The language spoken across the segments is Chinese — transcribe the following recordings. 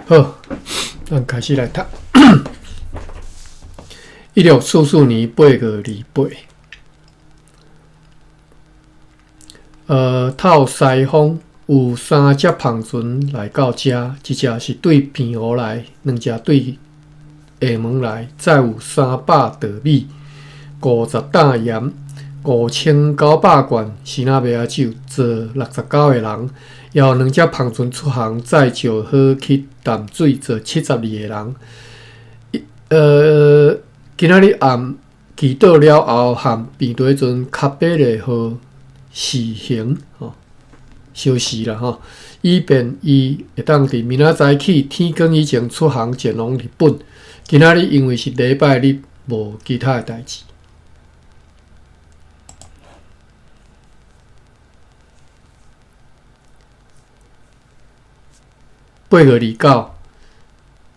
好，咱开始来读。1644年8月28，透西风有3只篷船来到这，一只是对平湖来，2只对厦门来，再有300稻米、50担盐、5900罐士那麦仔酒，坐69个人。也有2只篷船出航，载就好去淡水，坐72个人。今仔日暗祈祷了后，和平地船较8个号试行休息啦吼，以便伊会当伫明仔载起天光以前出航前往日本。今仔日因为是礼拜日，无其他诶代志。8月29，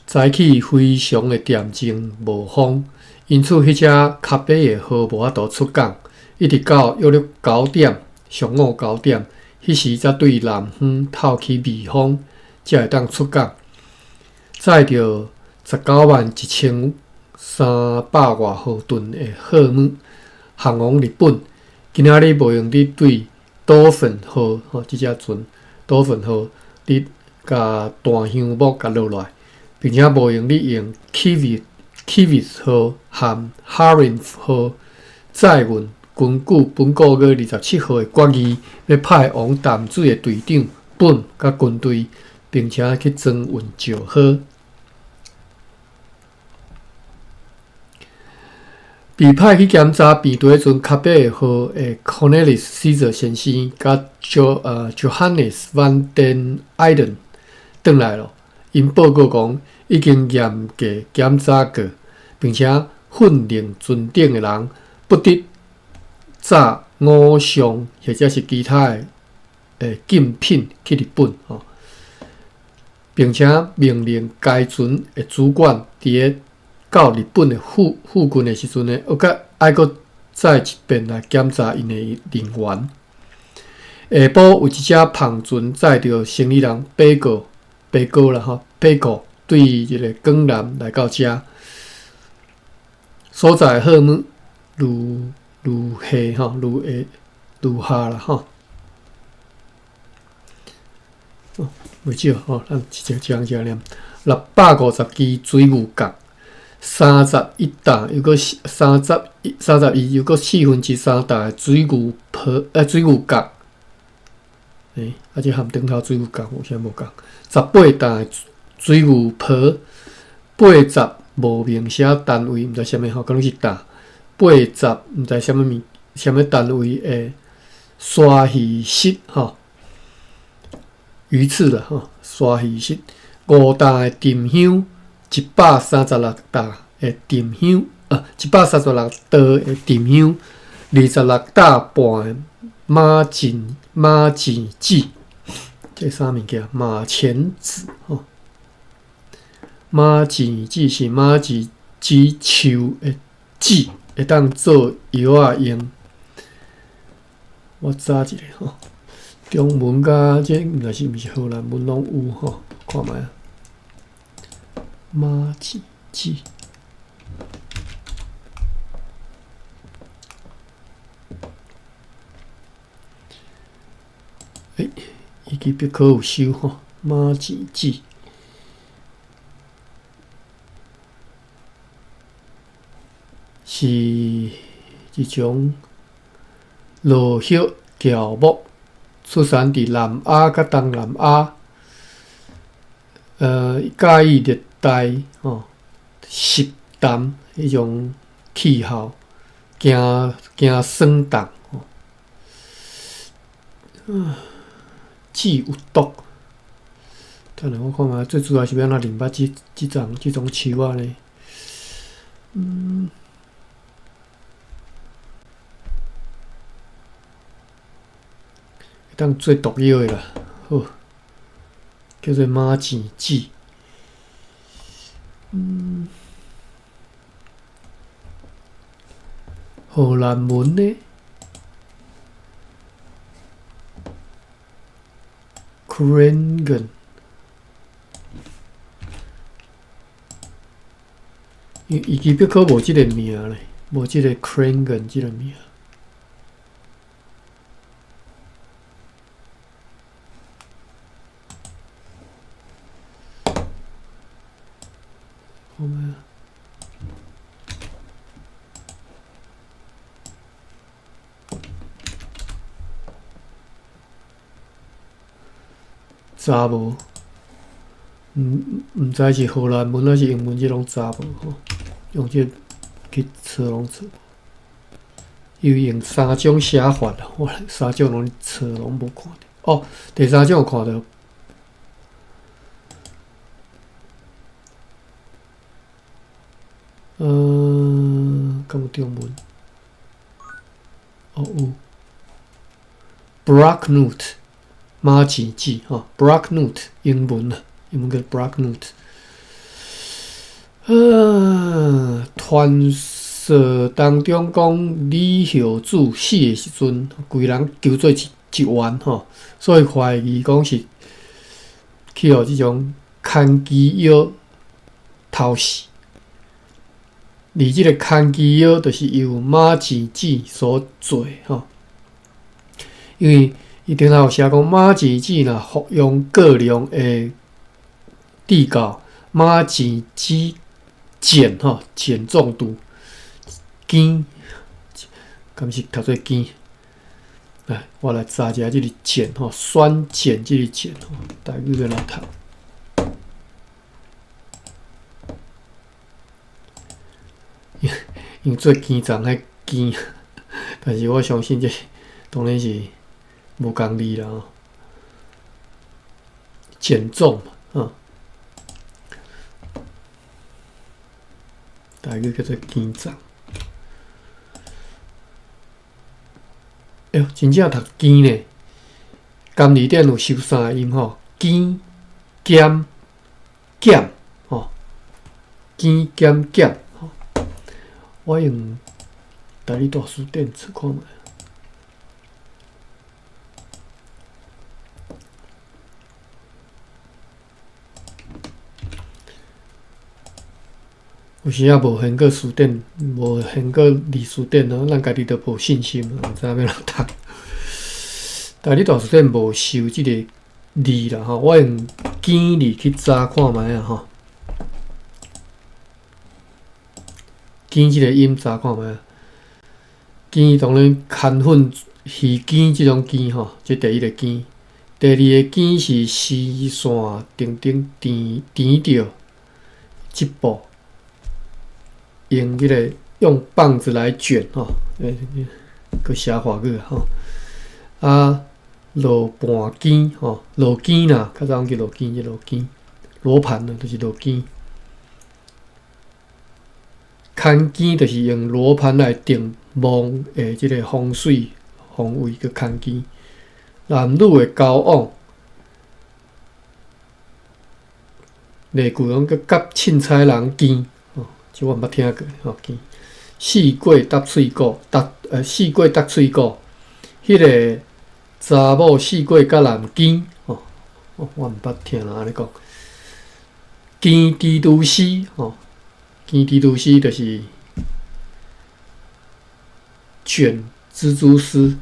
早起非常的恬静，无风，因此迄只较8个号无法度出港，一直到约略9点，上午9点，迄时才对南方透起微风，才会当出港。载着191300外号吨的货物航往日本。今仔日无用你对岛粉号即只船岛粉号你甲大香木甲落来，并且无用你用 Kiwi 号和 Harim 号载运根据本个月27号的决议，要派往淡水的队长本甲军队，并且去装运石好。被派去检查平地船较8个号的 Cornelis Caesar 先生甲Johannes van den Eyden 转来了，因报告讲已经严格检查过，并且训练船顶的人不得载五箱或者是其他的禁品去日本并且命令该船的主管伫到日本的附近的时阵呢，爱搁再一遍来检查因的人员。下晡有一只篷船载着生理人北过对一个港南来到这，所在货物如下啦袂少咱一念650支水牛角。31担，又个31，又个3/4担的水牛角，这含长头水牛角，有啥无讲？18担的水牛婆，80无明写单位，毋知啥物可能是担，80毋知啥物单位的沙鱼室鱼翅啦沙鱼室，5担的沉香。136担的沉香，136刀的沉香，26担半的马钱纸，这啥物件？马钱纸马钱纸是马钱纸树的纸，会当做药啊用。我查一下中文甲这毋知是毋是荷兰文拢有看觅啊。马钱纸，伊支笔考有收马钱纸是一种落叶乔木，出产伫南亚甲东南亚，介意热带湿淡迄种气候，惊酸淡纸有毒。等下我看觅最主要是要安怎认捌即种树仔呢？会当做毒药的啦，好，叫做马钱纸。荷兰文呢 ？Kringen 伊基本可无即个名咧，无即个 Krangen 即个名。好咩？查无？毋知是荷兰文还是英文，即拢查无吼。用即去测拢测，伊有用3种写法啦，我3种拢测拢无看到。哦，第3种有看到。敢有中文？哦有 ，Brocknut 马钱记哈 ，Brocknut 英文啊，英文叫 Brocknut。传说当中讲李孝祖死的时阵，规人求做一员吼，所以怀疑讲是去互即种牵机妖偷死。而即个牵机妖，就是由马钱子所做吼，因为伊顶头有写讲马钱子若服用过量的地膏，马钱子碱吼碱中毒，碱，敢是读做碱？来，我来查一下即个碱吼，酸碱即个碱吼，大家要来读。因做碱状迄碱，但是我相信这当然是无共理啦吼，碱中嘛，大约叫做碱状。哎呦，真正读碱呢！甘字典有收3个音吼，碱、咸、减吼，碱、咸、减吼。我用大理大书典测看觅。有时啊无现过书典，无现过字书典啊，咱家己都无信心啊，毋知影要哪读。大理大书典无收即个字啦吼，我用碱字去查看觅啊吼。碱即个音查看觅啊，碱当然牵粉鱼羹即种羹吼，即第一个羹。第二个羹是丝线甜着一步，用迄个用棒子来卷吼，个写法语吼。啊，罗盘羹吼，罗羹啦，较早叫罗羹，即罗羹，罗盘啦，就是罗羹。牵羹就是用罗盘来定梦的即个风水方位个牵羹。男女的交往，例句讲个夹凊彩人羹，吼，即我毋捌听过吼羹。四过搭喙骨，四过搭喙骨，迄个查某四过甲男羹，吼，我毋捌听人安尼讲。羹蜘蛛丝，吼，羹蜘蛛丝就是卷蜘蛛丝。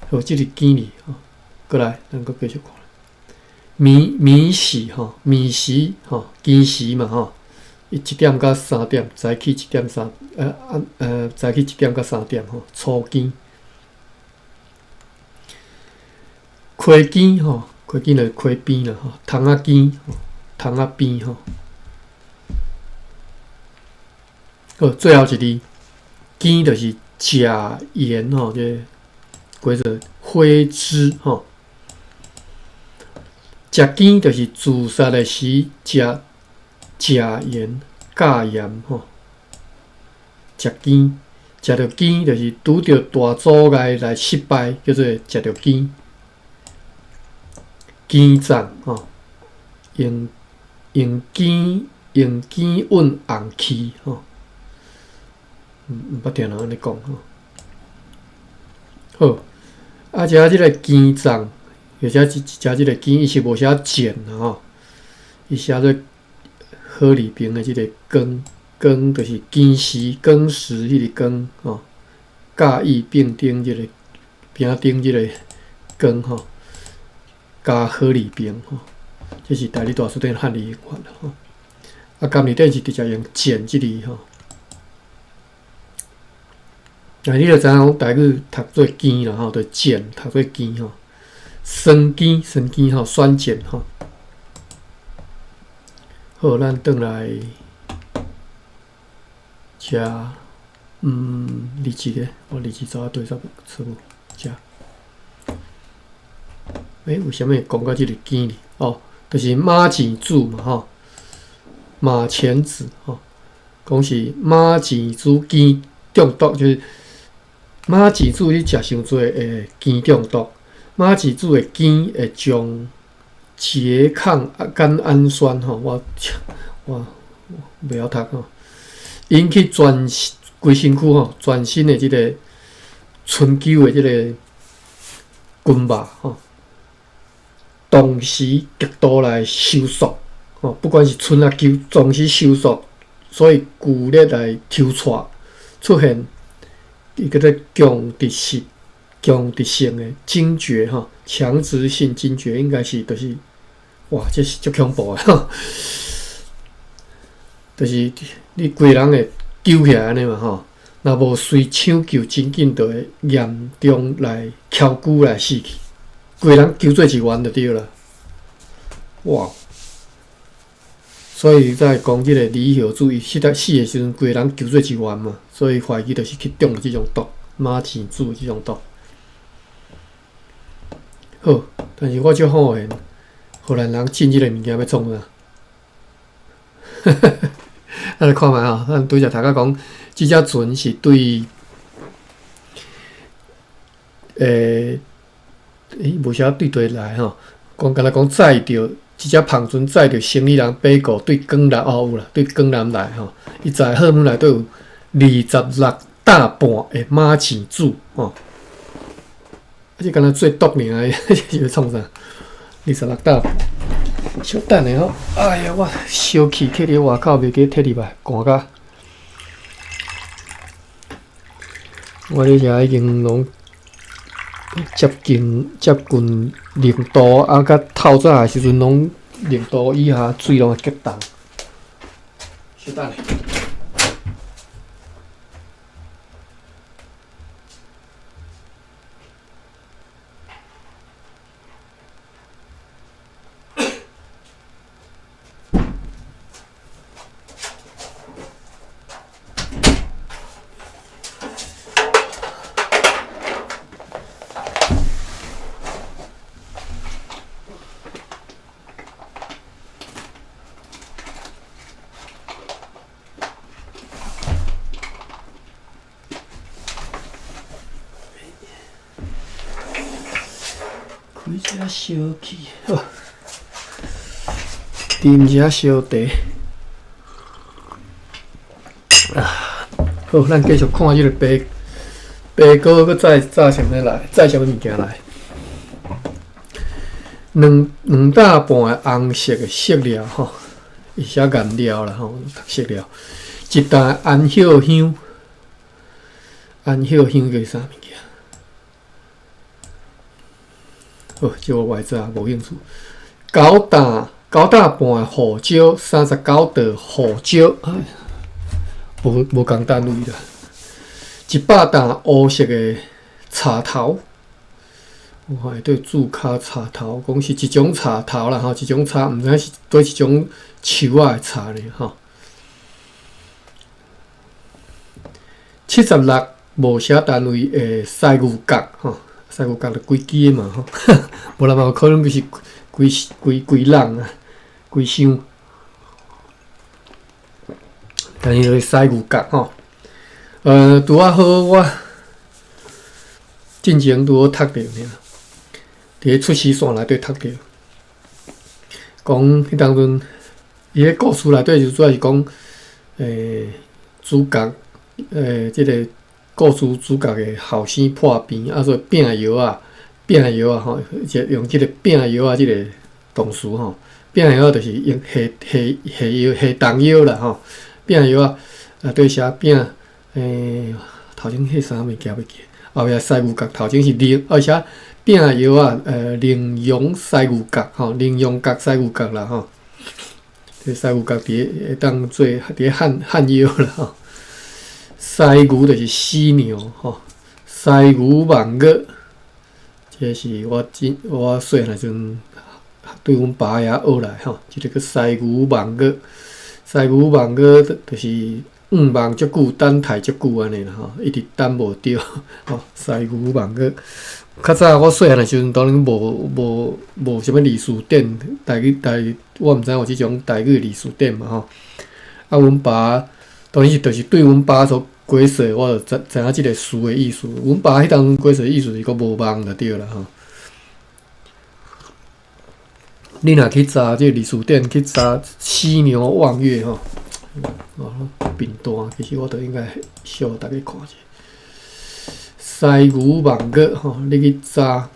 好，即个羹字吼，过来，咱搁继续看。米时吼，米时吼，羹时嘛吼，伊1点到3点，早起1点早起1点到3点吼，初羹。溪羹吼，溪羹就是溪边啦吼，桶仔羹吼，桶仔边吼。好，最后一字。羹就是假盐吼，即规则灰汁吼。食羹就是自杀的时食假盐、假盐吼。食羹，食着羹就是拄着大阻碍来失败，叫做食着羹。羹脏吼，用羹运红气吼。毋捌听人安尼讲吼。好，啊，食即个羹脏，或者食即个羹，伊是无写碱吼。伊写做河里边的即个庚，庚就是庚时迄个庚吼，甲乙并丁即个丙丁即个庚吼，加河里边吼，这是大理大书典汉字用法啦吼。啊，今年顶是直接用简即字吼。啊，你著知影台语读做坚啦吼，就简读做坚吼，酸坚吼，酸碱吼。好，咱转来食日志咧，我日志找对啥词母食。为什么会讲到即个坚呢？哦，就是马钱子嘛吼，马钱子吼，讲是马钱子坚中毒，就是马钱子你食伤多会坚中毒，马钱子的坚会将拮抗甘氨酸吼，我袂晓读吼，引起规身躯吼全身的即个春秋的即个筋肉吼，同时极度来收缩吼，不管是春啊秋，同时收缩，所以剧烈来抽搐，出现伊叫做强直性的惊厥吼，强直性惊厥应该是就是哇，这是足恐怖的吼，就是你规人会揪起来安尼嘛吼，若无随抢救，真紧就会严重来翘骨来死去，规人揪做一团就对了。哇！所以在讲即个李孝祖，伊死的时阵，规人揪做一团嘛，所以怀疑就是去中了即种毒，马钱子即种毒。好，但是我足好诶。荷兰人进即个物件要创啥？咱来看觅吼，咱拄则头壳讲，即只船是对，无啥对对来吼，讲敢若讲载着即只胖船载着生意人八个对江南有啦，对江南来吼，伊载好门内底有26大半的马钱子吼，即敢若做毒尔，是要创啥？26大半，小等下吼，哎呀，我烧气摕伫外口，袂记摕入来，寒甲。我咧遮已经拢接近0度，啊，甲透早诶时阵拢0度以下，水拢会结冻。小等下。开一下烧气，好，啉一下烧茶。好，咱继续看即个白糕，搁再啥物来？再啥物物件来？两大半的红色的色料吼，伊写颜料啦吼，色料。一担安hiệu香，安hiệu香叫啥物件？好，这我外早无兴趣。9大半的胡椒，39道胡椒，无共单位啦。100担乌色的茶头，我看对注脚茶头，讲是一种茶头啦吼，一种茶，毋知是对一种树仔的茶呢吼。76无写单位的西牛角吼。西牛角就规支嘛吼，无然嘛可能就是规人啊，规箱。但是就是西牛角吼，拄啊好我进前拄好读着尔，伫咧出师线内底读着，讲迄当阵伊个故事内底就主要是讲，主角即个。故事主角的后生破病，啊，所以饼药啊吼，用即个饼药啊，即个动词吼，饼药就是用下重药啦吼，饼药啊对写饼头前迄啥物件要记，后壁西牛角头前是而且饼药啊羚羊西牛角吼，羚羊角西牛角啦吼，这西牛角伫会当做伫汉药啦吼，西牛就是犀牛吼，西牛望月，这是我细汉时阵对阮爸爷学来吼，即个叫西牛望月，西牛望月就是望足久，等待足久安尼啦吼，一直等无着吼，西牛望月。较早我细汉的时阵，当然无啥物字词典，台语我毋知有即种台语字词典嘛吼。啊，阮爸当然是就是对阮爸所解说，我就知影即个词的意思。阮爸迄当解说意思是讲无望就对啦吼。你若去查即个字词典，去查犀牛望月吼，便单，其实我都应该小大家看者。西牛望月吼，你去查，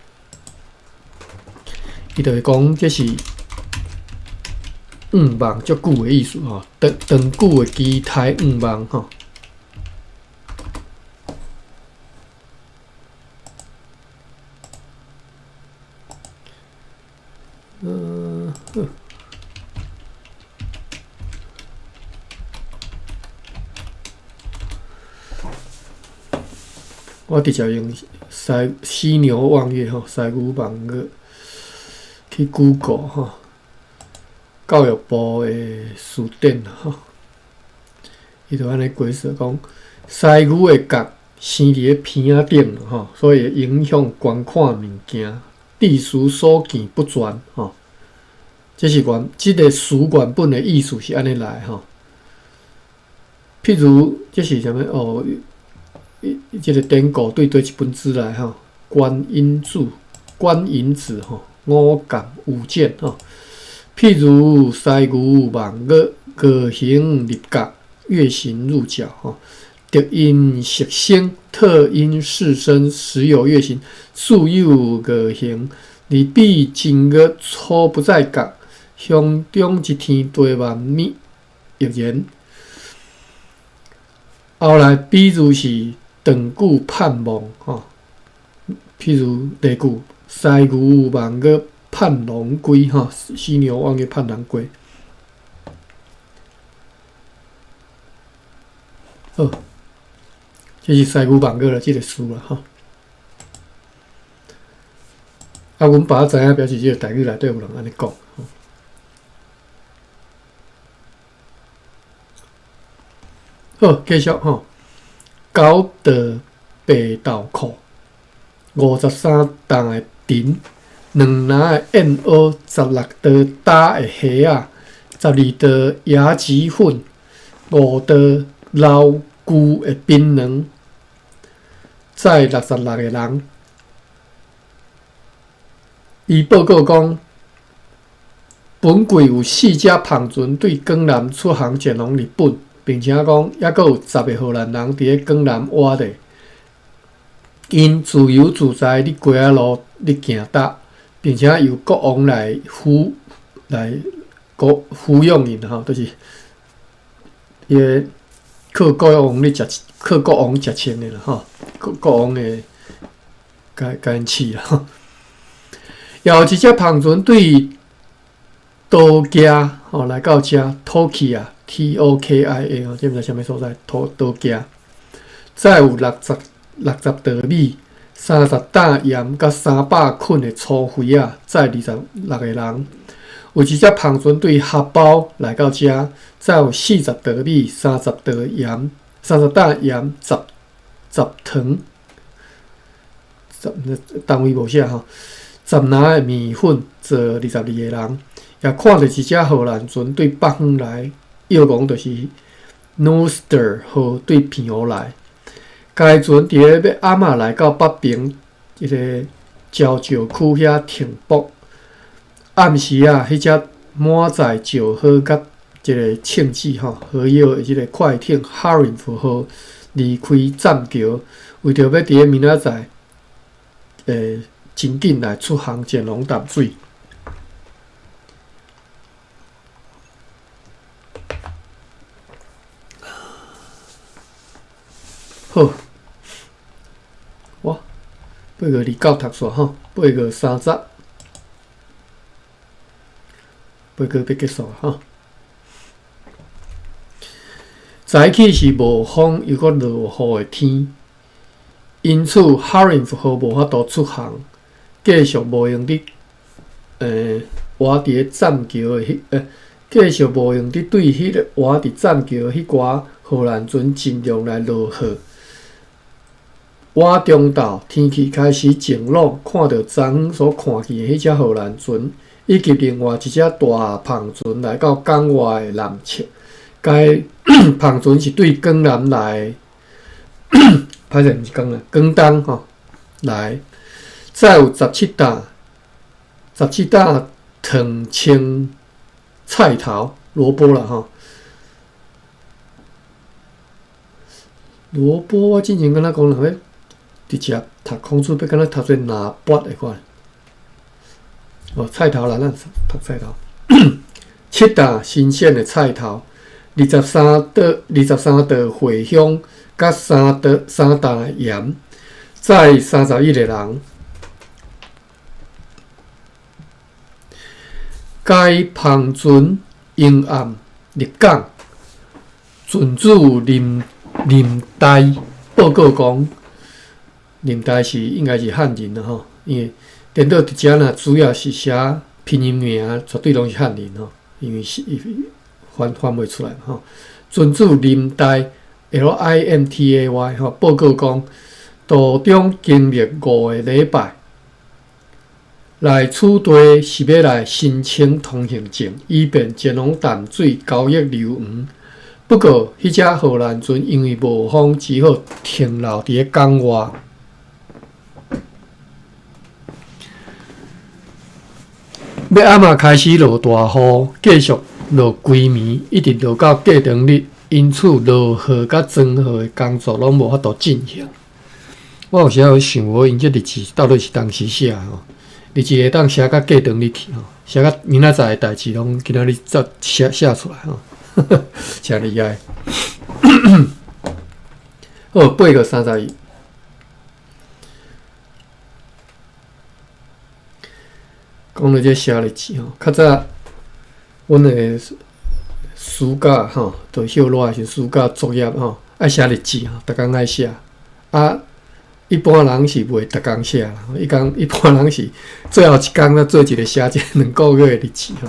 伊就会讲这是望足久的意思吼，长久的期待望吼。我直接用犀牛望月吼，西牛望月去 Google 吼，教育部的词典吼，伊就安尼解释讲，西牛的角生伫咧鼻仔顶吼，所以影响观看物件，字词所见不全吼。即个词原本的意思是安尼来吼。譬如，这是啥物哦？即个典故对一本字来吼，观音子吼，五感五见吼。譬如西牛望月，各行入角，月行入角吼。特因食生，特因事生，时有月行，素有各行。离彼正月，初不在角，乡中一天地万米亦然。后来比如是长久盼望吼，譬如例句西牛望月盼龙归吼，犀牛望月盼龙归。好，这是西牛望月的这个词啦吼。啊，阮爸知影表示这个台语内底有人安尼讲。好，继续吼。九道白豆蔻，53担的藤，2篮的燕窝，16刀打的虾啊，12刀椰子粉，5刀老牛的槟榔，载66个人。伊报告讲，本季有4只胖船对江南出航前往日本。并且讲，还佫有10个荷兰人伫咧江南活咧，因自由自在伫街仔路咧行搭，并且由国王来抚养因吼，就是伊个靠国王食穿的啦吼，国王的甲因饲啦吼。有一只胖船对刀架吼来到遮，Tokia Tokia 哦，这毋知啥物所在，刀架。再有60稻米、30担盐，甲300捆的粗灰啊，载26个人。有一只胖船对虾包来到遮，再有40稻米、30稻盐、30担盐、10糖，单位无写吼。10篮的面粉，做22个人。也看到一只荷兰船对北方来。要讲就是 Nooster 号对平湖来，该船伫咧要暗仔来到北平一个礁石区遐停泊。暗时啊，迄只满载石好甲一个庆记吼，荷药的即个快艇 Harinf 号离开栈桥，为着要伫咧明仔载，真紧来出航前往淡水。好，哇，8月29读煞吼，8月30，8月要结束吼。早起是无风又搁落雨的天，因此 Harim 号无法度出航，继续无用伫活伫栈桥的继续无用伫对迄个活伫栈桥迄寡荷兰船尽量来落雨。晚中昼天气开始晴朗，看到昨昏所看见的迄只荷兰船，以及另外一只大篷船来到港外的南侧。该篷船是对江南来，歹势毋是江南，广东吼来，再有17担藤青菜头萝卜啦吼。萝卜我之前敢若讲若要直接读空注，要敢若读做拿拔的款。哦，菜头啦，咱读菜头。7担新鲜的菜头，23道茴香，甲3担的盐，载31个人。该篷船阴暗入港，船主林呆报告讲，林呆是应该是汉人啦吼，因为电脑直接若主要是写拼音名，绝对拢是汉人吼，因为是翻袂出来嘛吼。船主林呆 LIMTAY 吼报告讲，途中经历5个礼拜。来此地是要来申请通行证，以便前往淡水交易游园。不过，迄只荷兰船因为无风，只好停留伫港外。要暗仔开始落大雨，继续落规暝，一直落到过长日，因此落雨甲装雨的工作拢无法度进行。我有时仔想，我因这日子到底是当时写吼？日子会当写到过长日去吼，写到明仔载的代志拢今仔日则写出来吼，真厉害。好，8月31。讲到这写日子吼，较早阮的暑假吼，就休热的时暑假作业吼，爱写日子吼，逐工爱写啊。一般人是袂逐工写啦，一般人是最后一工才做一个写2个月的日子吼。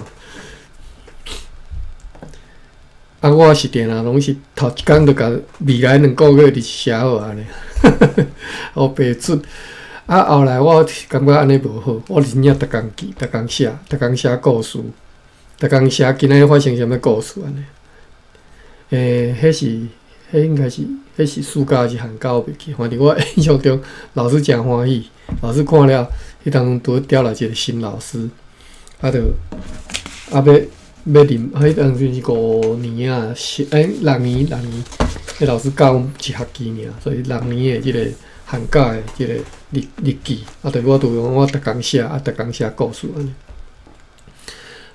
啊，我是定啦，拢是头一工就甲未来2个月日子写好安尼，好白出。啊，后来我感觉安尼无好，我真正逐工记、逐工写、逐工写故事、逐工写今仔发生啥物故事安尼。迄应该是，迄是暑假是寒假我袂记，反正我印象中老师真欢喜，老师看了，迄当中拄调来一个新老师，要认，迄当时是5年啊，6年，迄老师教我们一学期尔，所以6年的即个寒假的即个日记，啊，我逐工写，逐工写故事安尼。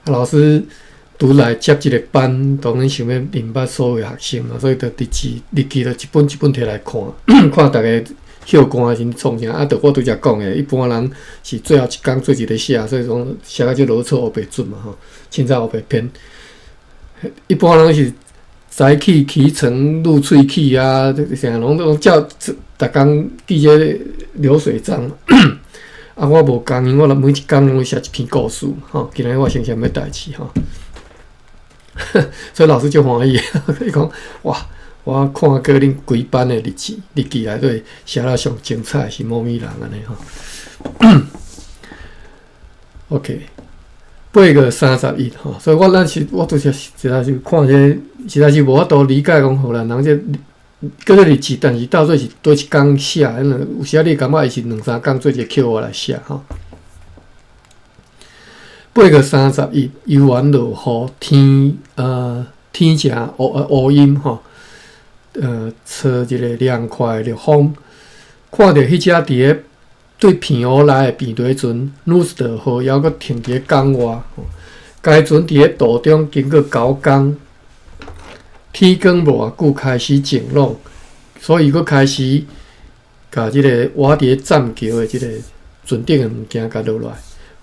啊，老师拄来接即个班，当然想要认捌所有学生嘛，所以就日记就一本一本摕来看，看逐个休刊是创啥，啊，我拄则讲的，一般人是最后一工做一个写，所以讲写到即落错黑白准嘛吼，凊彩黑白偏。一般人是早起起床入喙齿啊，啥拢照逐工记这流水账。啊，我无共因，我每一工拢写一篇故事吼，今日我发生啥物代志吼。所以老师就欢喜，伊讲哇，我看过恁规班的日记内底写了上精彩是猫咪人安尼吼。OK， 8月31吼，所以我拄则实在是看这实在是无法度理解讲荷兰人这叫做日记，但是到底是多一工写，有时你感觉伊是2、3工做一个扣我来写吼。8月31，游园落雨，天正乌阴吼，吹一个凉快的风，看到迄只伫咧对平湖来的平底船，努斯特号犹阁停伫咧港外。该船伫咧途中经过9工，天光无偌久开始晴朗，所以佫开始甲即个瓦伫栈桥的即个船顶的物件甲落来。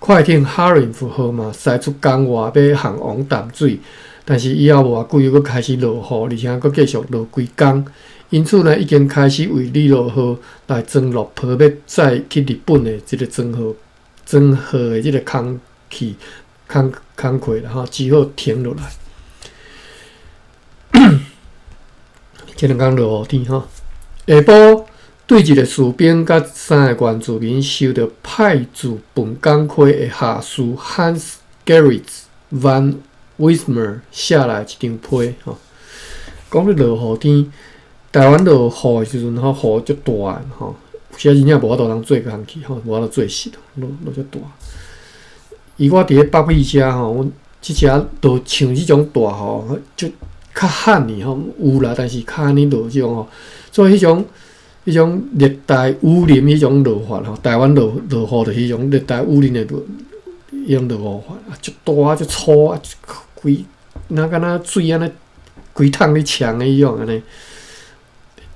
快艇哈伦夫号嘛驶出港外要航往淡水，但是以后无偌久又佫开始落雨，而且佫继续落几工，因此呢，已经开始为利罗号来装落坡，要载去日本的即个装号的即个空柜啦吼，只好停落来。这两天落雨天吼，下晡对一个士兵甲3个原住民收到派驻本港区的下士 Hans Gerrit van Wismer 写来一张批吼，讲咧落雨天，台湾落雨的时阵吼，雨足大吼，有些真正无法度通做工去吼，无法度做事，落足大。伊我伫咧北美遮吼，阮即只落像即种大雨，就较旱呢吼，有啦，但是较安尼落即种吼，所以迄种热带雨林迄种落法吼，台湾落雨就是迄种热带雨林的迄种落雨法，足大足粗啊，规敢若水安尼规桶咧呛的迄种安尼。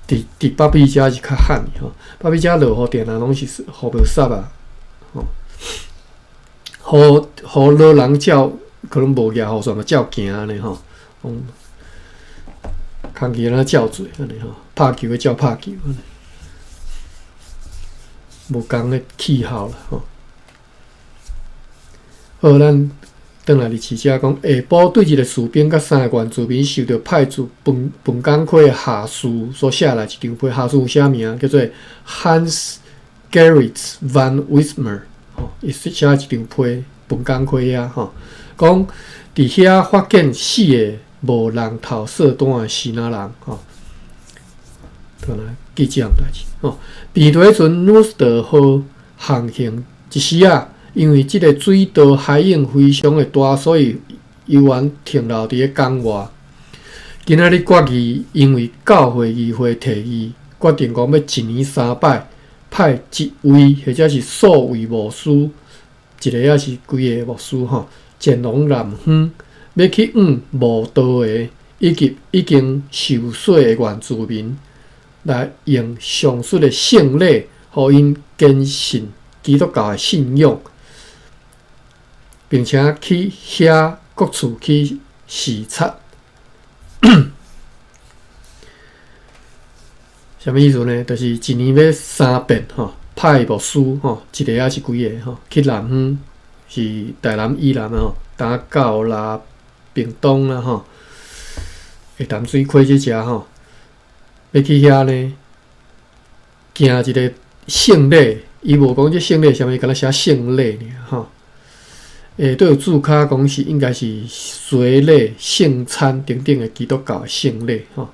伫北美遮是较旱吼，北美遮落雨定啊拢是雨袂湿啊，吼，雨落人照可能无举雨伞嘛，照行安尼吼，空气安尼照做安尼吼，拍球的照拍球安尼。无共的气候啦吼。好，咱转来伫市遮讲，下晡对一个士兵甲3个原住民收到派驻本港区的下士所写来一张批，下士有啥名叫做 Hans Gerrit van Wismer 吼，伊写一张批本港区遐吼，讲伫遐发现4个无人头色单的死仔人吼。转来记即项代志吼，变做迄阵努斯德号航行一时啊，因为即个水道海涌非常的大，所以游园停留伫咧港外。今仔日决议因为教会议会提议，决定讲要1年3摆派1位或者是数位牧师，一个也是几个牧师吼，前往南方，要去无道的以及已经受洗的原住民。来用上述的圣礼，互因坚信基督教的信仰，并且去遐各处去视察。什么意思呢？就是1年要3遍吼，派牧师吼，一个也是几个吼，去南方是台南以南吼，打到啦、屏东啦吼，下淡水溪即只吼。要去遐呢，行一个圣礼，伊无讲这圣礼啥物，敢若写圣礼尔吼。都有注脚讲是应该是随礼、圣餐等等的基督教的圣礼吼。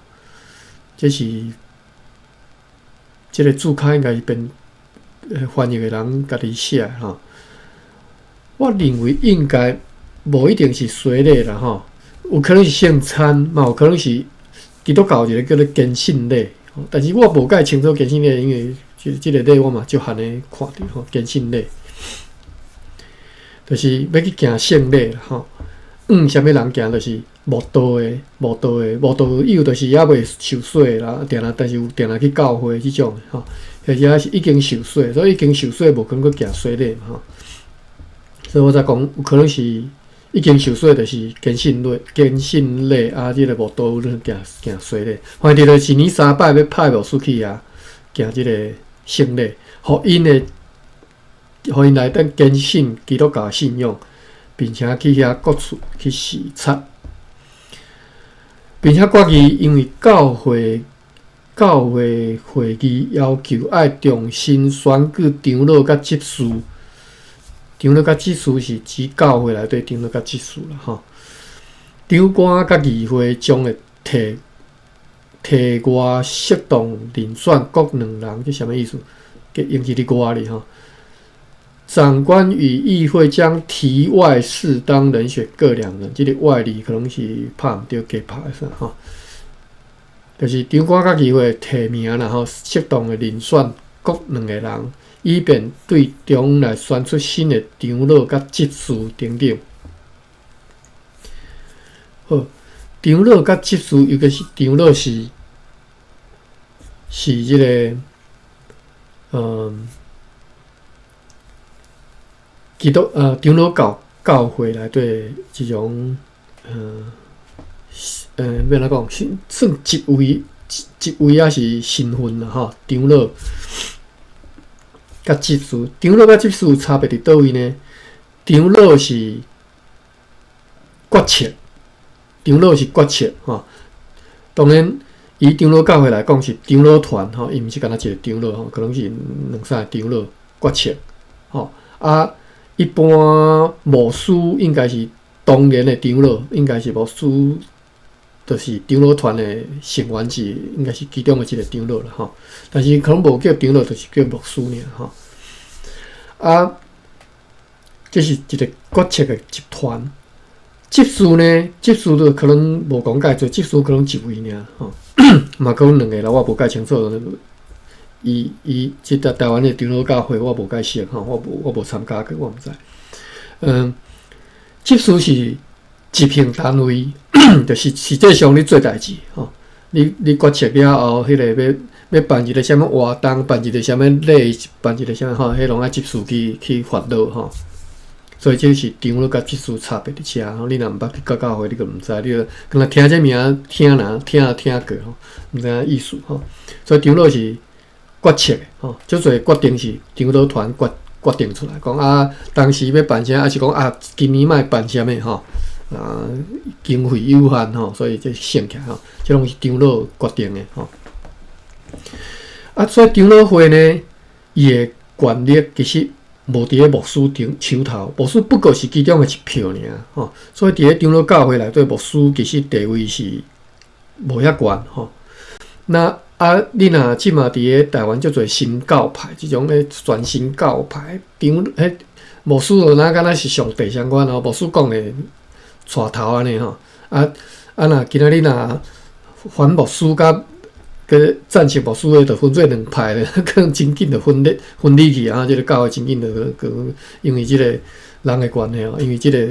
这是这个注脚应该是翻译的人家己写吼。我认为应该无一定是随礼啦吼，有可能是圣餐，嘛有可能是。基督教一个叫做坚信礼，但是我无介清楚坚信礼，因为即个礼我嘛少汉的看着吼，坚信礼，就是要去行圣礼啦吼。啥物人行就是无道友，就是也未受洗啦，但是有定定去教会即种吼，或者是已经受洗，所以已经受洗无可能去行洗礼嘛吼。所以我才讲有可能是。已经受洗就是坚信礼啊，即个无道友行洗礼，反正就是1年3摆要派牧师去啊，行即个圣礼，互因来当坚信基督教信仰，并且去遐各处去视察，并且决议因为教会会议要求爱重新选举长老甲执事。长老甲执事是指教会内底长老甲执事啦吼。长官甲议会将会提外适当遴选各2人，这什么意思？用一个外哩吼。长官与议会将提外适当人选各2人，这个外哩可能是拍毋对，加拍啥吼。就是长官甲议会提名啦吼，适当的遴选各2个人。以便对中来选出新的长老甲执事等等。好，长老甲执事，尤其是长老是是即、个基督长老教会内底一种要怎讲，算一位也是身份啦吼，长老甲执事，长老甲执事有差别伫倒位呢？长老是决策，长老是决策吼。当然，以长老教会来讲是长老团吼，伊毋是干那一个长老吼，可能是两三个长老决策吼。啊，一般牧师应该是当年的长老，应该是牧师，就是长老团的成员是应该是其中的一个长老啦吼。但是可能无叫长老，就是叫牧师尔吼。啊，这是一个决策的集团。执事呢？执事就可能无讲介侪，执事可能一位尔吼，嘛可能两个啦，我无介清楚。伊即台湾的长老教会我无介识吼，我无参加过，我毋知。执事是执行单位，就是实际上你做代志吼。你决策了后，迄个要办一个啥物活动，办一个啥物礼，办一个啥物吼，迄拢爱执事去发落吼。所以这是长老甲执事差别伫遮吼。你若毋捌去教会，你就毋知，你就敢若听这名听过吼，毋知影意思吼。所以长老是决策吼，足侪决定是长老团决定出来，讲啊，当时要办啥，还是讲啊，今年莫办啥物吼，经费有限吼，所以这省起来吼，这拢是长老决定的吼。啊，所以长老会呢，伊的权力其实无伫咧牧师手头，牧师不过是其中的一票尔吼。所以伫咧长老教会内底，牧师其实地位是无遐悬吼。那你若即马伫咧台湾足侪新教派，即种咧全新教派，牧师就敢若是上帝相关吼，牧师讲的带头安尼吼。若今仔日若反牧师甲赞成牧师的，就分做两派咧，可能真紧就分离去啊！即个教会真紧就因为即个人的关系哦，因为即个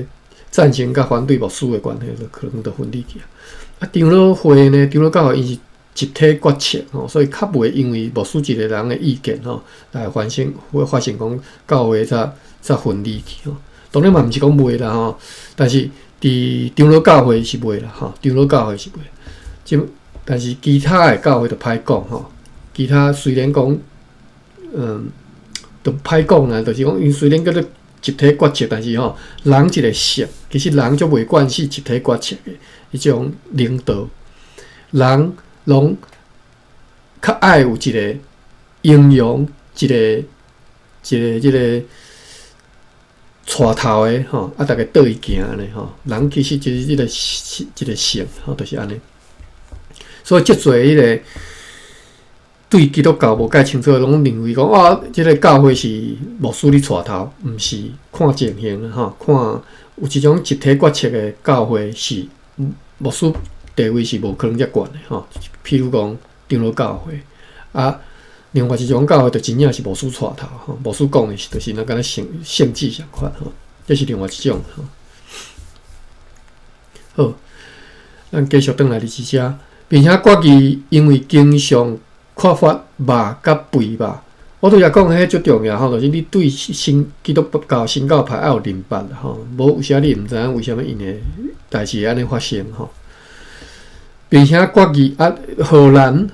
赞成甲反对牧师的关系，就可能就分离去啊。长老会呢，长老教会因是集体决策吼，所以较袂因为牧师一个人的意见吼来发生讲教会才分离去吼。当然嘛，毋是讲袂啦吼，但是伫长老教会是袂啦吼，长老教会是袂。但是其他的教会就歹讲吼，其他虽然讲，就歹讲啦，就是讲，因虽然叫做集体决策，但是吼，人一个性，其实人就袂惯是集体决策的迄种领导，人拢较爱有一个英雄，一个带头的吼，大家倒伊行呢吼，人其实就是一个性吼，就是安尼。所以，足侪迄个对基督教无介清楚，拢认为讲即个教会是牧师咧带头，毋是看情形吼。看有一种集体决策的教会是牧师地位是无可能遮悬的吼。譬如讲长老教会另外一种教会就真正是牧师带头吼。牧师讲的是就是敢若圣旨相款吼，这是另外一种吼。好，咱继续转来伫遮。并且决议因为经常缺乏肉甲肥肉，我拄则讲迄足重要吼，就是你对新基督教新教派要有认捌啦吼，无有啥你毋知影为虾米因的代志安尼发生吼。并且决议荷兰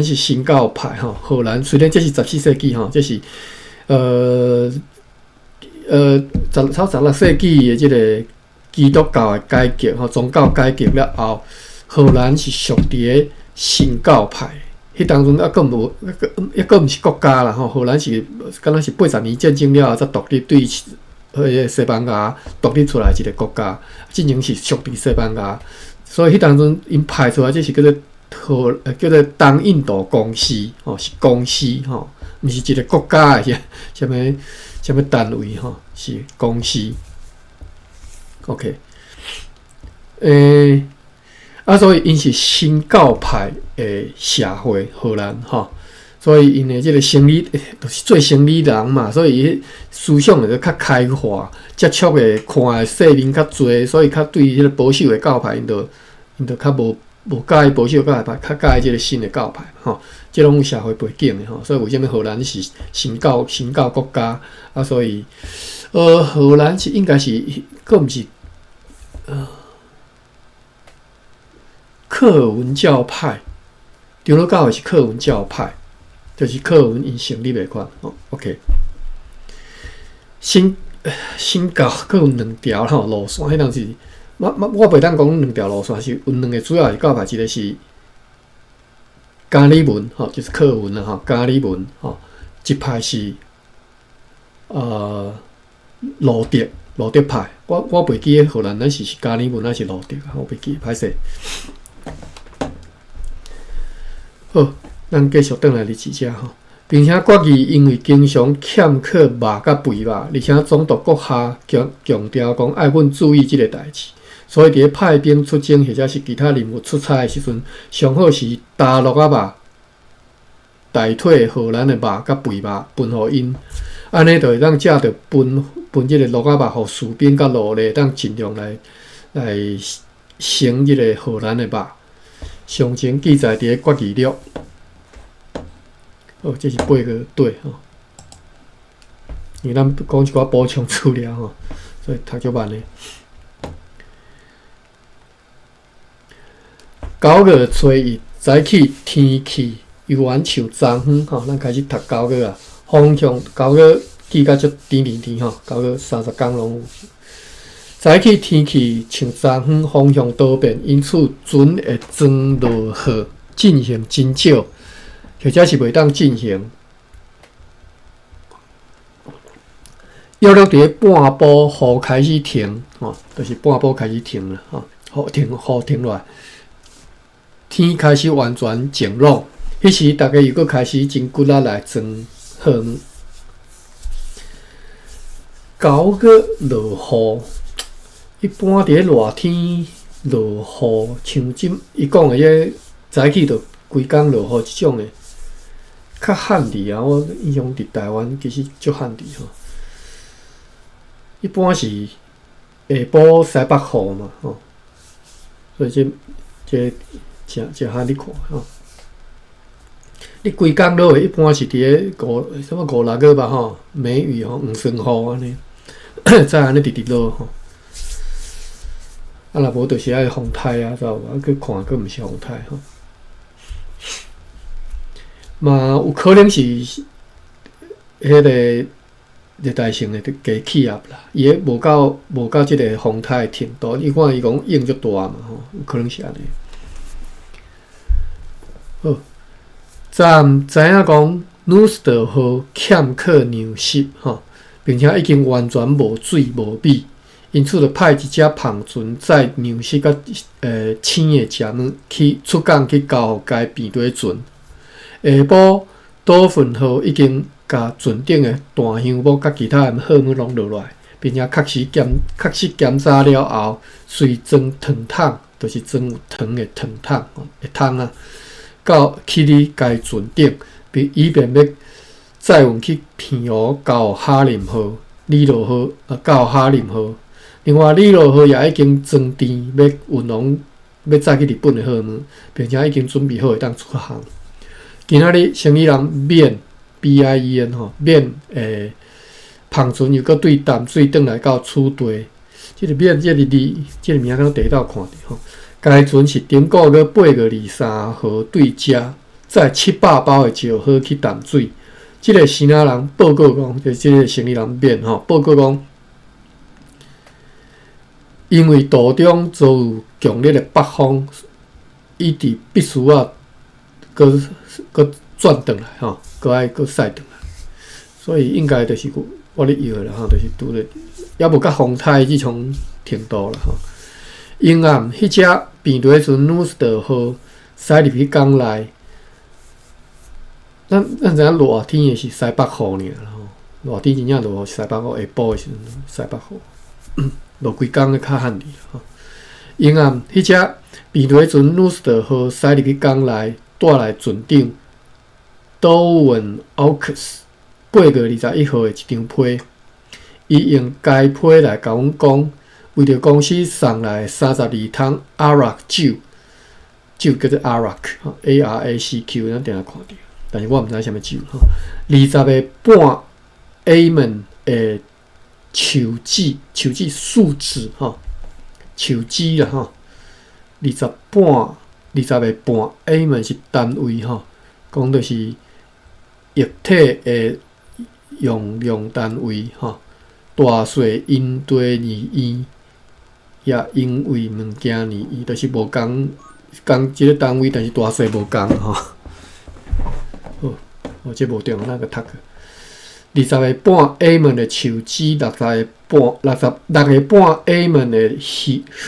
是新教派吼，荷兰虽然这是14世纪吼，这是16世纪的即个基督教的改革吼，宗教改革了后。荷兰是属伫个新教派，迄当中佫毋是国家啦吼。荷兰是敢若是80年战争了后才独立对西班牙独立出来一个国家，进前是属伫西班牙，所以迄当中因派出来这是叫做东印度公司吼，是公司吼，毋是一个国家的什么单位吼，是公司。OK， 所以因是新教派的社会，荷兰吼，所以因的即个生理就是做生理人嘛，所以伊思想就较开化，接触的看的世面较侪，所以较对迄个保守的教派，因就较无介意保守教派，较介意即个新的教派吼，即种社会背景的吼，所以为什么荷兰是新教国家啊？所以荷兰是应该是佫毋是克文教派，长老教会是克文教派，就是克文因成立的款吼。OK， 新教佫有2条吼路线，迄当是我袂当讲2条路线，是有2个主要的教派，一个是加里文吼，就是克文啦吼，加里文吼，一派是路德派。我袂记荷兰那是加里文还是路德，我袂记，歹势。好，咱继续转来日子遮吼，并且国语因为经常欠缺肉甲肥肉，而且总督阁下强调讲爱阮注意即个代志，所以伫派兵出征或者是其他任务出差的时阵，上好是大陆仔肉代替荷兰的肉甲肥肉分互因，安尼就会当食着分即个鹿仔肉互士兵甲奴隶，当尽量来成即个荷兰的肉。详情记载伫国语录。哦，这是8个对吼。因为咱讲一寡补充资料吼，所以读足慢咧。9月初1早起天气犹原像昨昏吼，咱开始读9月啊。风向9月记甲足甜吼，9月30天拢有。早起天气像昨昏，风向多变，因此船会装落雨进行真少，或者是袂当进行。约略伫半晡雨开始停，吼，就是半晡开始停了，吼，雨停落来，天开始完全晴朗。迄时大家又搁开始真骨力来装雨。9月落雨。一般伫热天落雨，像伊讲的迄早起就规工落雨即种的，较旱地啊！我印象伫台湾其实足旱地吼。一般是下晡西北雨嘛吼，所以这真罕你看吼。你规工落雨，一般是伫咧5、6月吧吼，梅雨吼，黄霜雨安尼，再安尼直直落吼。啊，若无就是爱风台啊，知道无？去看，佫毋是风台吼。嘛，有可能是迄个热带性的低气压啦，伊个无到即个风台的程度。你看伊讲影足大嘛吼，有可能是安尼。好，暂知影讲努斯特号欠缺粮食吼，并且已经完全无水无米。因此，就派一只篷船载粮食甲青的食物去出港去交互该边队船。下晡，岛份号已经甲船顶的弹香木甲其他的货物拢落来，并且确实检查了后，随装糖桶，就是装有糖的糖桶的桶啊，去伫该船顶，以便要载运去片湖交哈林号、里罗号交哈林号。另外，里罗号也已经装填要运往要载去日本的货物，并且已经准备好会当出航。今仔日生意人免 BIEN 吼免篷船又搁对淡水转来到厝地，即个免即个名咱地道看着吼。该船是顶个月8月23号对遮载700包的石好去淡水。即个生意人报告讲，就是即个生意人免吼报告讲。因为途中遭有强烈的北风，伊伫必须啊，搁转转来吼，搁爱驶转来，所以应该就是我咧摇啦吼，就是拄咧，也无甲风台即种程度啦吼。阴暗迄只边队船努斯特号驶入去港内，咱知影热天的是西北雨尔啦吼，热天真正落雨是西北雨，下晡的时阵西北雨。落规工咧较旱地吼。阴暗迄只边队船努斯特号驶入去港内，带来船长多文奥克斯8月21号的一张批，伊用该批来甲阮讲，为着公司送来32桶阿拉酒，酒叫做 Arac，A-R-A-C-Q， 咱定下看到，但是我毋知啥物酒哈。20个半 Amen 的树脂树脂哈，树脂啦哈。20个半 Amen 是单位哈，讲就是液体的用量单位哈。大小因地而异，也因为物件而异，就是无共一个单位，但是大小无共吼。哦，这无对，那个读个。20个半 Amen 的树脂，60个半 Amen 的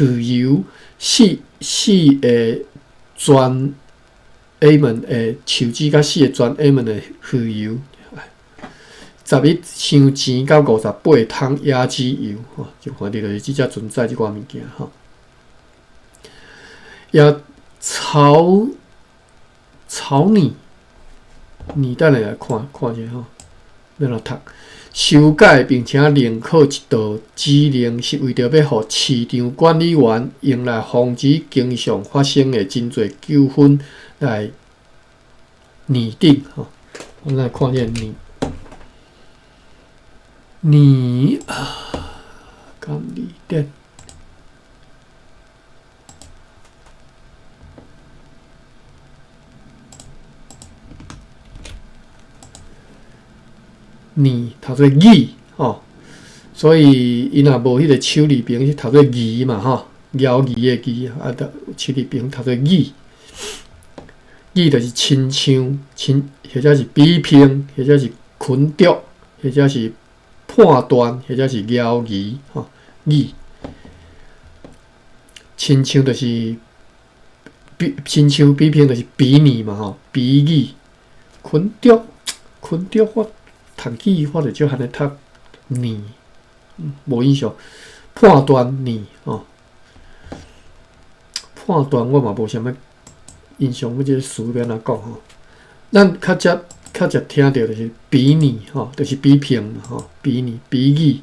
鱼油，4个全 Amen 的树脂，甲4个全 Amen 的鱼油。11香钱到58桶椰子油，吼，就看到就是即只存在即寡物件吼。也炒你等下来看者吼，要哪读？修改并且认可一道指令，是为着要互市场管理员用来防止经常发生的真侪纠纷来拟定吼。我们来看者你监理店，你读做义吼，所以伊若无迄个手字边是读做义嘛吼，摇义的义啊，手字边读做义，义就是亲像或者是比拼，或者是群读，或者是判断，或者是摇移吼，义亲像就是亲像比拼就是比拟嘛吼，比拟群读我读语我就少安尼读拟，无印象。判断拟吼，判断我嘛无啥物印象，我即个词要安怎讲吼？咱较常听到就是比拟吼，就是比拼嘛吼，比拟比拟，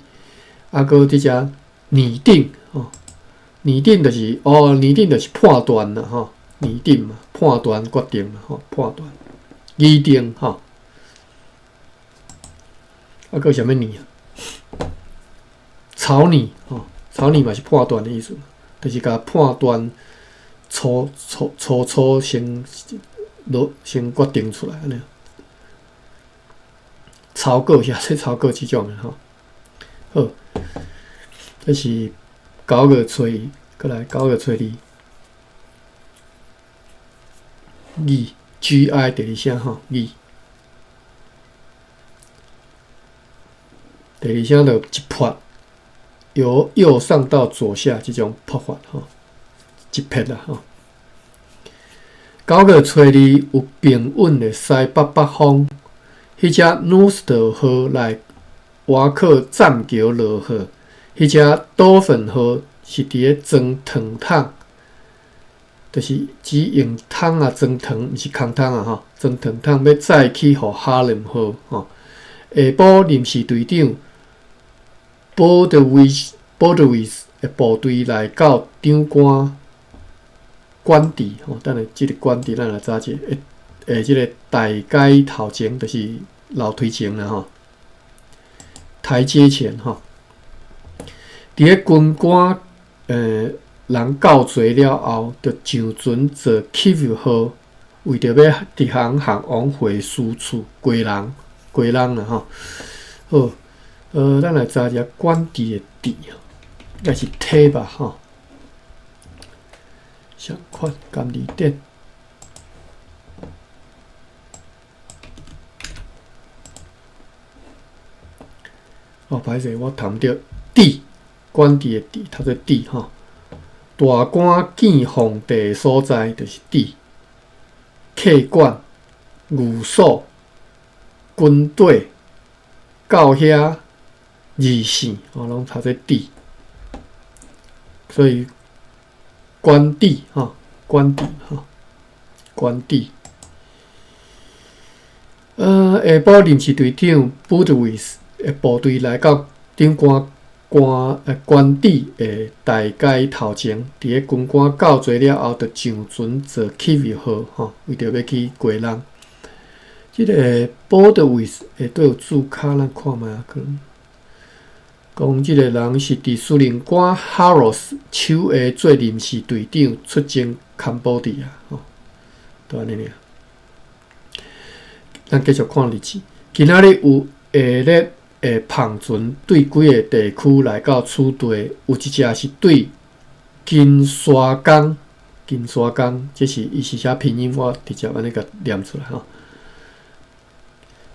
啊，搁即只拟定吼，拟定就是拟定就是判断啦吼，拟定嘛，判断决定嘛吼，判断拟定吼，啊，搁啥物拟啊？草拟吼，草拟嘛是判断的意思，就是甲判断初先决定出来安尼。草稿写做草稿即种的吼。好，这是9月初一，过来9月初2，义 GI 第2声吼，义。第2声就一撇，由右上到左下即种拍法吼，一撇啦吼。9月初2有平稳的西北风。迄只 Nostr 号来挖靠栈桥落号，迄只岛粉号是伫咧装糖桶，就是只用桶啊装糖，毋是空桶啊吼，装糖桶要载去互哈林号吼。下晡临时队长 Bordewis 的部队来到长官官邸吼，等下即个官邸咱来查者。即个大街头前就是楼梯前啦吼，台阶前吼。伫咧军官人到齐了后，就上船坐 Kiev 号，为着要直航往回输出归人啦吼。好，咱来查一下官邸的邸，应该是梯吧吼。相款监理店。歹势，我读毋着邸，官邸的邸，读做邸吼。大官见皇帝所在就是邸，客馆、寓所、军队、到遐二线，拢读做邸。所以官邸吼，官邸吼，官邸。下晡临时队长 Budwis 的部队来到长官官邸的大街头前，伫个军官到齐了后，就上船坐起位号，吼，为着要去过人。即个 Borderwith 下底有注脚，咱看觅啊，可能讲即个人是伫司令官 Harrods 手下做临时队长，出征坎波迪亚，吼，就安尼尔。咱继续看日子，今仔日有下列的胖船对几个地区来到此地，有一只是对金沙港，这是伊是写拼音，我直接安尼甲念出来吼。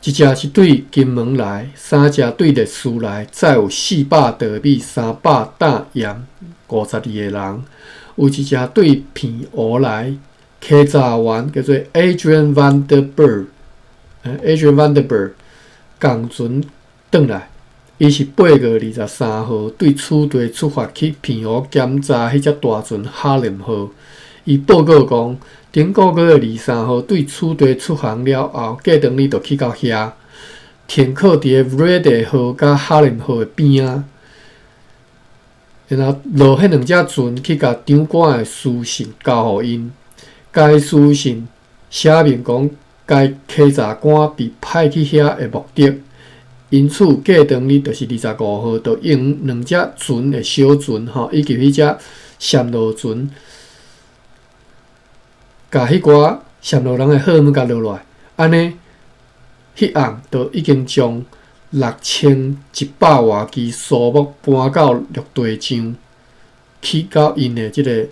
一只是对金门来，3只对烈士来，再有400稻米、300担盐，52个人。有一只对片鹅来，客查员叫做 Adrian Vanderberg。Adrian Vanderberg 共船转来，伊是8月23号对此地出发去片鹅检查迄只大船哈林号。伊报告讲，顶个月23号对此地出航了后，过2日就去到遐，停靠伫个 Vrede 号甲哈林号的边仔，然后落迄2只船去甲长官的书信交互因，该书信写明讲。该稽查官被派去遐的目的，因此过2日就是25号，就用2只船的小船吼，以及迄只暹罗船，甲迄寡暹罗人的号码甲落来，安尼，迄暗就已经将6100外支苏木搬到陆地上，去到因的即个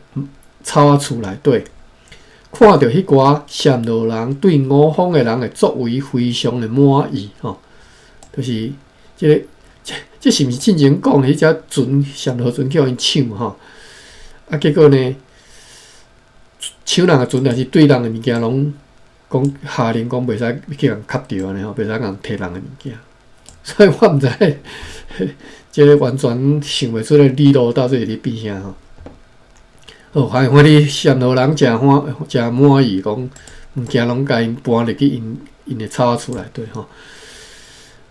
草仔厝内底。看到迄寡暹罗人对我方的人的作为非常的满意，吼，就是这是毋是进前讲的迄只船暹罗船叫因抢吼？啊，结果呢，抢人的船，但是对人的物件拢讲下令讲袂使去人卡着安尼吼，袂使人摕人的物件。所以我毋知，即个完全想袂出来理路到底是变啥吼。哦，还看你暹罗人诚满意，讲物件拢甲因搬入去因的草仔厝内底吼。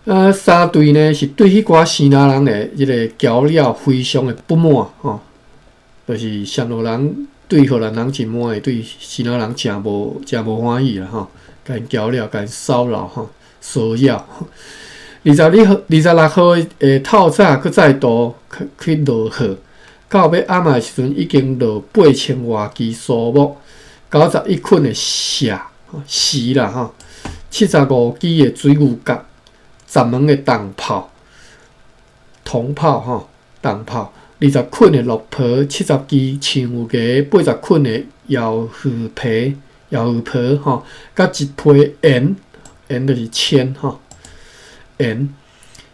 3队呢是对迄寡西拿人的即个交料非常的不满吼，就是暹罗人对荷兰人真满意，对西拿人诚无欢喜啦吼，甲因交料，甲因骚扰吼，骚扰。26号的透早佫再度去落雨。到要暗的时阵，已经落8000外支苏木，91捆的石啦吼，75支的水牛角，10门的铜炮吼，20捆的鹿皮，70支青有鸡，80捆的摇鱼皮吼，甲1批盐就是铅吼，盐，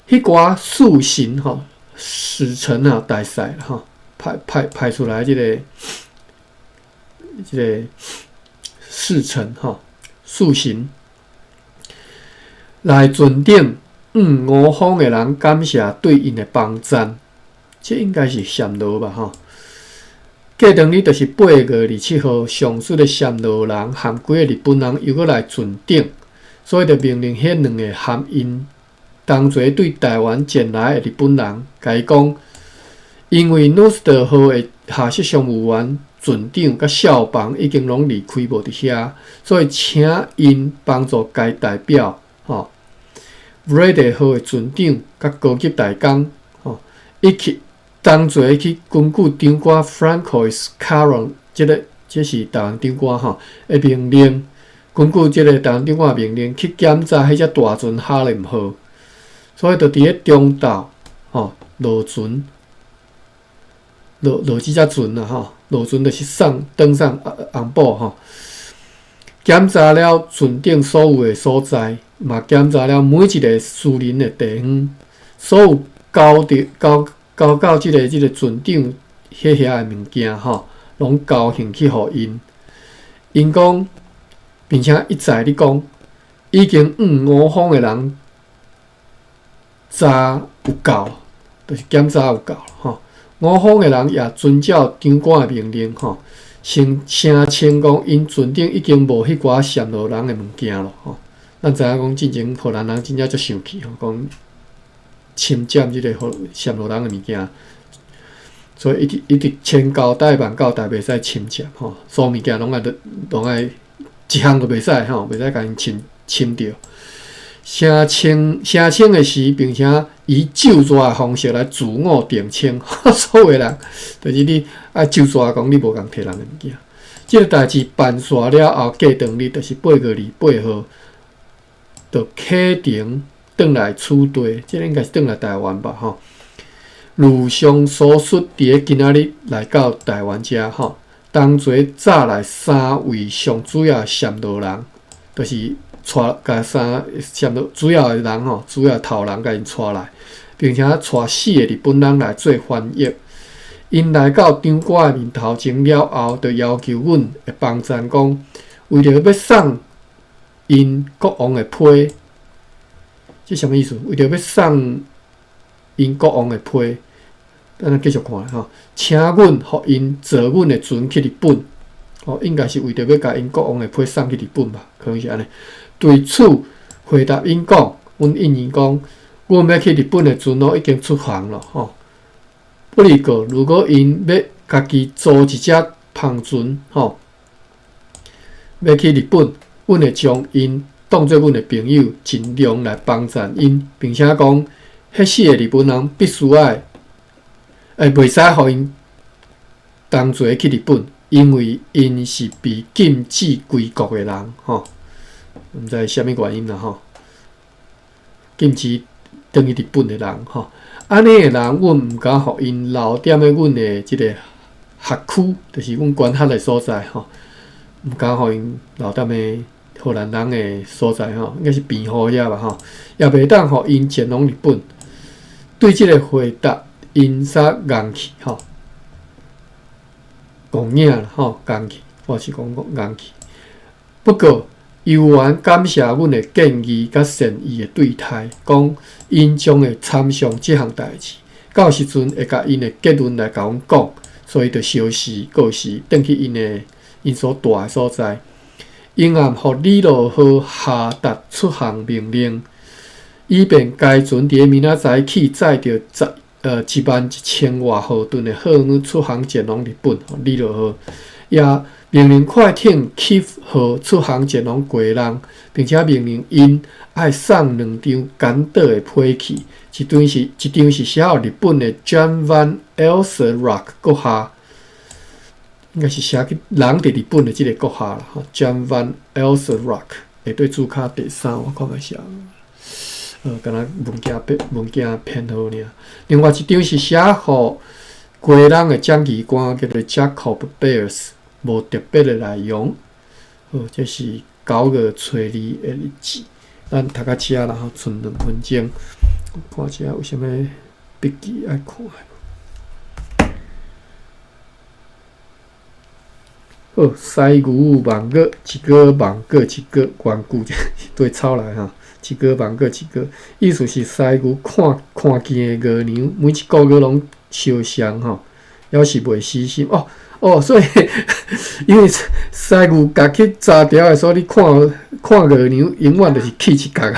迄寡塑形吼，使臣啊大赛吼。派出来即个事臣吼，塑形来尊顶5方的人感谢对因的帮赞，这应该是暹罗吧吼。过2日就是8月27号，上述的暹罗人含几个日本人又搁来尊顶，所以就命令迄2个含因同齐对台湾前来的日本人，甲伊讲。因为 Nostr 号的下设商务员、船长甲校房已经拢离开无伫遐，所以请因帮助该代表吼 ，Vrede 号的船长甲高级大工吼，一起同齐去根据长官 Francois Caron， 这是台湾长官吼的命令，根据这个台湾长官的命令去检查迄只大船哈林号，所以就伫咧中岛吼落船。落即只船啦吼，落船就是登上红堡吼，检查了船顶所有的所在，嘛检查了每一个私人的地方，所有交到即个船长遐的物件吼，拢交还去互因。因讲，并且一再咧讲，已经5方的人查有够，就是检查有够吼。5方的人也遵照长官的命令吼，声称讲因船顶已经无迄寡暹罗人的物件咯吼。咱知影讲进前荷兰人真正足生气吼，讲侵占即个陷落人的物件，所以一直千交代万交代，袂使侵占吼，所有物件拢爱一项都袂使吼，袂使甲因侵着。声称的时，并且以咒詛的方式来自我定称，所有人就是你爱咒詛讲你无共摕人的物件。即个代志办煞了后，过长日就是8个月8号，就启程转来厝地，即个应该是转来台湾吧吼。如上所述，伫个今仔日来到台湾遮吼，当作早来3位上主要闪落人，就是甲闪落主要的人吼，主要头人甲因带来，并且带4个日本人来做翻译。因来到张馆的面头前了后，就要求阮会帮衬讲，为着要送因国王的批，即什么意思？为着要送因国王的批，咱继续看吼，请阮互因坐阮的船去日本，应该是为着要甲因国王的批送去日本吧？可能是安尼。对此回答因讲，阮应伊讲，阮要去日本的船已经出航了吼。不过，如果因要家己租一只篷船吼，要去日本，阮会将因当作阮的朋友，尽量来帮衬因，并且讲，迄4个日本人必须袂使互因同齐去日本，因为因是被禁止归国的人吼。毋知啥物原因啦吼，禁止转去日本的人吼。安尼的人，阮毋敢互因留踮咧阮的即个学区，就是阮管辖的所在吼，毋敢互因留踮咧荷兰人的所在吼，应该是庇护遐吧吼，也袂当互因前往日本。对即个回答，因煞硬气吼，讲影啦吼，硬气，我是讲硬气。不过，游玩感谢阮的建议甲善意的对待，讲因将会参详即项代志，到时阵会甲因的结论来甲阮讲，所以就消失过时，转去因所住的所在。因暗互李罗浩下达出航命令，以便该船伫明仔载起载着11000外号吨的货物出航前往日本。李罗浩也命令快艇起号出航前往归人，并且命令因爱送2张简短的批器，一张是写予日本的 John Van Elserock 阁下，应该是写去人伫日本的即个阁下啦。John Van Elserock 下对注脚第3，我看看写，敢若文件偏好尔。另外一张是写予归人的掌旗官，叫做 Jacob Bears。无特别的内容，这是9月初2的日子。咱读到遮啦，剩2分钟，看一下有啥物笔记爱看的。好，西牛望过一个望过一个，原句对抄来哈，一个望过一个，意思是西牛看见的鹅牛，每一个月拢相像吼，要是袂死心所以因为西牛夹去查条的，所以你看鹅牛永远就是起一角，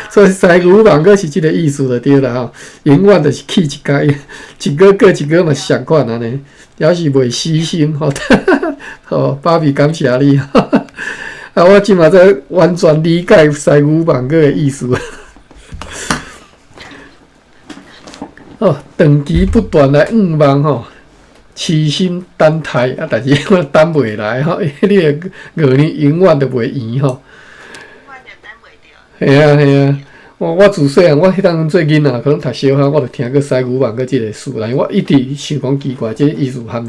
所以西牛望过是即个意思就对啦吼，永远就是起一角，一个过一个嘛相款安尼，要是袂死心吼，芭比感谢你，我即马才完全理解西牛望过的意思。长期不断来望吼。痴心等待但是我等袂来吼，你个鹅年永远都袂圆吼。系啊，我自细汉，我迄当做囡仔，可能读小学，我就听过西牛望过即个事，但是我一直想讲奇怪，即个意思含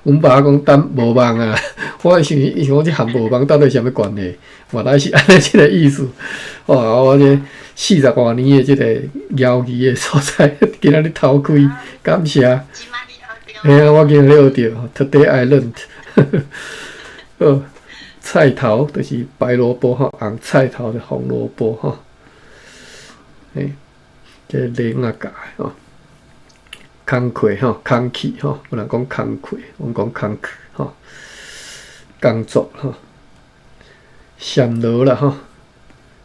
阮爸讲等无望啊，我想讲即含无望到底是啥物关系？原来是安尼即个意思。我这40多年的即个谣语的所在，今仔日偷开，感谢。我今日学着 ，Today I learned 菜头就是白萝卜红菜头的红萝卜这零啊改工课工气有人讲工课，我们讲工课工作暹罗啦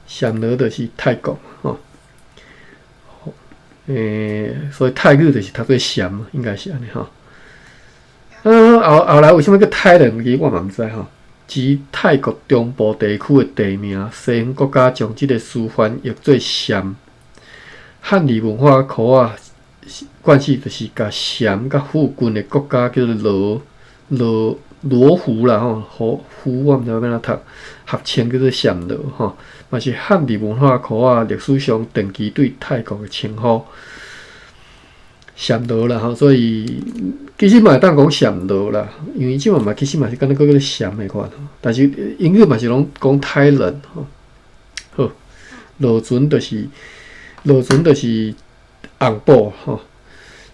暹罗就是泰国所以泰语就是读做咸，应该是安尼吼。后来为什么叫泰人？其实我嘛毋知吼。指泰国中部地区的地名，西方国家将即个词翻译做咸。汉字文化考啊，关系就是甲咸甲附近的国家叫做罗湖啦吼，湖我毋知要安怎读，合称叫做咸罗吼，嘛是汉字文化考啊历史上长期对泰国的称呼。咸罗啦吼，所以其实嘛会当讲咸罗啦，因为即嘛其实嘛是敢若叫做咸的款吼，但是英语嘛是拢讲泰人吼。好，罗船就是红布吼，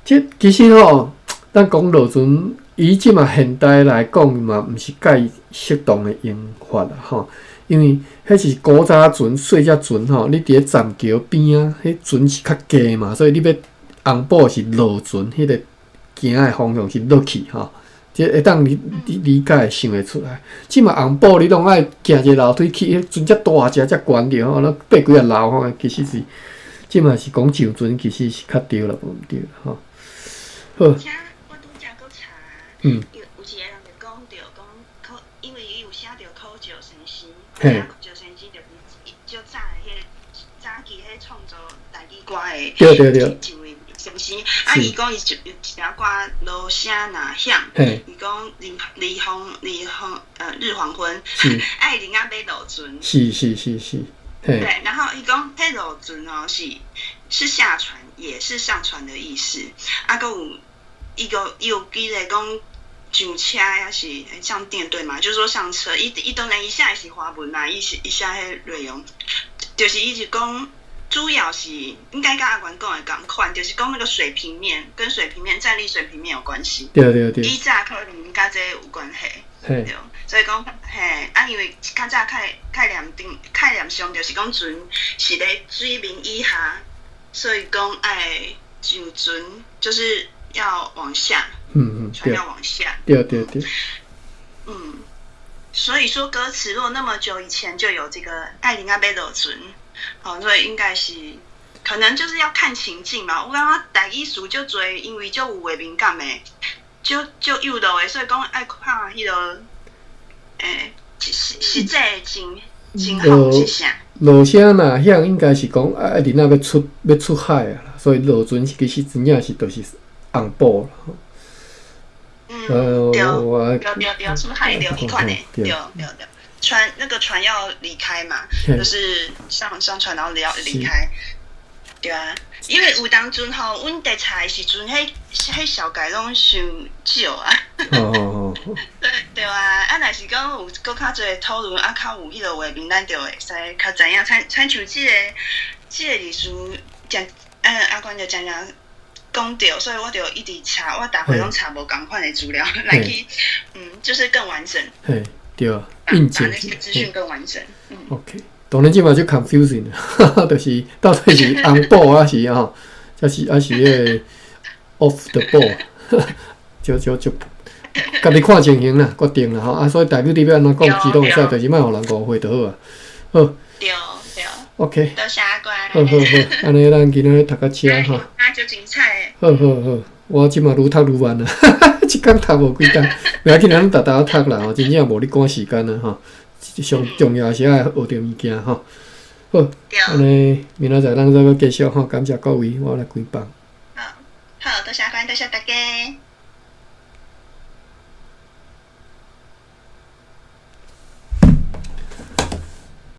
即其实吼，咱讲罗船，伊即嘛现代来讲嘛，毋是介适当的用法啦吼，因为迄是古早船、细只船吼，你伫咧栈桥边啊，迄船是较低嘛，所以你要红布是落船，迄个行的方向是落去吼，即会当理解想会出来。即嘛红布你拢爱行一个楼梯去，迄船遮大只遮悬着吼，那爬几啊楼吼，其实是。即嘛是讲上船，其实是较对啦，无毋对啦，吼。好。我拄则搁查，有一个人就讲着讲因为伊有写着考石先生，石先生就是较早的早期创作台语歌的一位先生。啊，伊讲伊就有写歌落声若响，伊讲日黄昏，爱人啊要落船。是。对，然后伊讲迄落船哦是下船，也是上船的意思。啊，佮有记得讲上车也是上电对嘛，就是说上车，伊当然伊写是华文嘛，伊写迄内容，就是伊是讲主要是应该跟阿元讲的同款，就是讲那个水平面跟站立水平面有关系。对。以早可能甲这有关系。对，所以讲因为较早概念上就是讲船是咧水面以下，所以讲爱上船就是要往下，船要往下。对。所以说歌词如果那么久以前就有这个爱人啊要落船，所以应该是可能就是要看情境嘛。我感觉台语词就多，因为就有画面感的。就有路的，所以讲爱看迄个，实际真好一下。落声若响，应该是讲人仔要出海啊啦，所以落船其实真正是就是红布啦。对，出海对，迄款的，对。船要离开嘛，就是上船然后离开。对啊，因为有当阵吼，阮在查的时阵，迄小改拢伤少啊。对啊，若是讲有搁较侪讨论，较有迄个画面，咱就会使较知影。像即个历史，阿关就常讲着，所以我就一直查，我逐回拢查无共款的资料来去，就是更完整。对啊，印证。把那些资讯更完整。OK。当然，即嘛就 confusing 啦，就是到底是 on ball 还是吼，还是迄个 off the ball， 就，家己看情形啦，决定啦吼。所以代表你要安怎讲，自动会使，就是莫互人误会就好啊。好。对。OK。多谢关。好，安尼咱今仔读到遮吼。就精彩。好，我即嘛愈读愈慢啦，一工读无几工，袂要紧，咱逐读啦吼，真正无你赶时间啦吼。上重要是爱学着物件吼。好，安尼明仔载咱再继续吼，感谢各位，我来开放。好，多谢关，多谢大家。